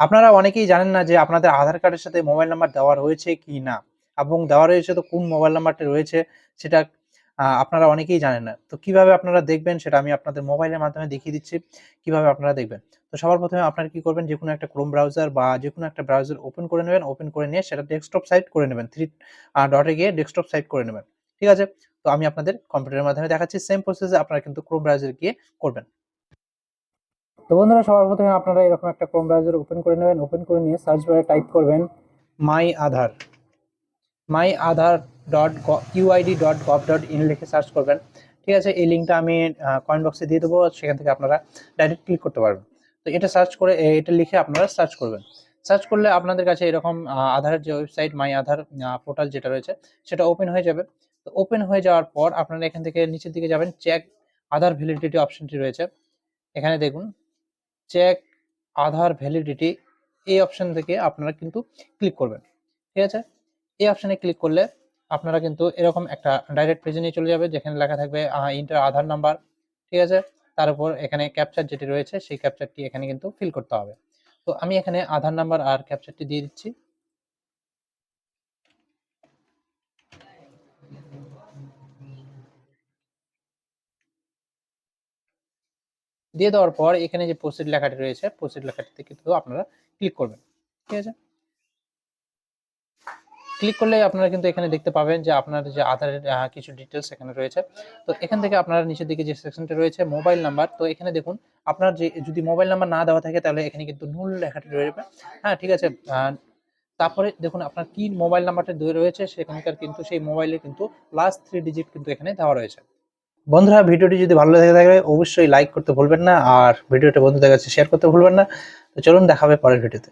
আপনারা অনেকেই জানেন না যে আপনাদের আধার কার্ডের সাথে মোবাইল নাম্বার দেওয়া রয়েছে কি না? এবং দেওয়া রয়েছে তো কোন মোবাইল নাম্বারটি রয়েছে সেটা আপনারা অনেকেই জানেন না। তো কিভাবে আপনারা দেখবেন সেটা আমি আপনাদের মোবাইলের মাধ্যমে দেখিয়ে দিচ্ছি কিভাবে আপনারা দেখবেন। তো সবার ১ম এ আপনারা কি করবেন, যেকোনো একটা Chrome ব্রাউজার বা যেকোনো একটা ব্রাউজার ওপেন করে নেবেন। ওপেন করে নিয়ে সেটা ডেস্কটপ সাইট করে নেবেন। 3 ডটে গিয়ে ডেস্কটপ সাইট করে নেবেন। ঠিক আছে? তো আমি আপনাদের কম্পিউটারের মাধ্যমে দেখাচ্ছি। সেম প্রসেস এ আপনারা কিন্তু Chrome ব্রাউজারে গিয়ে করবেন। তো বন্ধুরা, সবার ১ম এ আপনারা এরকম একটা Chrome ব্রাউজার ওপেন করে নেবেন। ওপেন করে নিয়ে সার্চ বারে টাইপ করবেন মাই আধার। myAadhar.uid.gov.in লিখে সার্চ করবেন। ঠিক আছে? এই লিঙ্কটা আমি কমেন্ট বক্সে দিয়ে দেবো। সেখান থেকে আপনারা ডাইরেক্ট ক্লিক করতে পারবেন। তো এটা সার্চ করে এটা লিখে আপনারা সার্চ করবেন। সার্চ করলে আপনাদের কাছে এরকম আধারের যে ওয়েবসাইট মাই আধার পোর্টাল যেটা রয়েছে সেটা ওপেন হয়ে যাবে। তো ওপেন হয়ে যাওয়ার পর আপনারা এখান থেকে নিচের দিকে যাবেন, চেক আধার ভ্যালিডিটি অপশনটি রয়েছে। এখানে দেখুন চেক আধার ভ্যালিডিটি, এই অপশন থেকে আপনারা কিন্তু ক্লিক করবেন। ঠিক আছে? এই অপশনে ক্লিক করলে আপনারা কিন্তু এরকম একটা ডাইরেক্ট পেজে নিয়ে চলে যাবে, যেখানে লেখা থাকবে এন্টার আধার নাম্বার। ঠিক আছে? তার উপর এখানে ক্যাপচার যেটি রয়েছে সেই ক্যাপচারটি এখানে কিন্তু ফিল করতে হবে। তো আমি এখানে আধার নাম্বার আর ক্যাপচারটি দিয়ে দিচ্ছি। দিয়ে দেওয়ার পর এখানে যে প্রসিড লেখাটি রয়েছে, প্রসিড লেখাটিতে কিন্তু আপনারা ক্লিক করবেন। ঠিক আছে? ক্লিক করলে আপনারা কিন্তু এখানে দেখতে পাবেন যে আপনার যে আধারের কিছু ডিটেইলস এখানে রয়েছে। তো এখান থেকে আপনারা নিচের দিকে যে সেকশনটা রয়েছে মোবাইল নাম্বার, তো এখানে দেখুন আপনার যে যদি মোবাইল নাম্বার না দেওয়া থাকে তাহলে এখানে কিন্তু নুল লেখাটি রয়েছে। হ্যাঁ, ঠিক আছে? তারপরে দেখুন আপনার কি মোবাইল নাম্বারটা রয়েছে সেখানকার কিন্তু সেই মোবাইলের কিন্তু লাস্ট 3 ডিজিট কিন্তু এখানে দেওয়া রয়েছে। বন্ধুরা, ভিডিওটি যদি ভালো লেগে থাকে অবশ্যই লাইক করতে ভুলবেন না আর ভিডিওটা বন্ধুদের কাছে শেয়ার করতে ভুলবেন না। তো চলুন দেখা হবে পরের ভিডিওতে।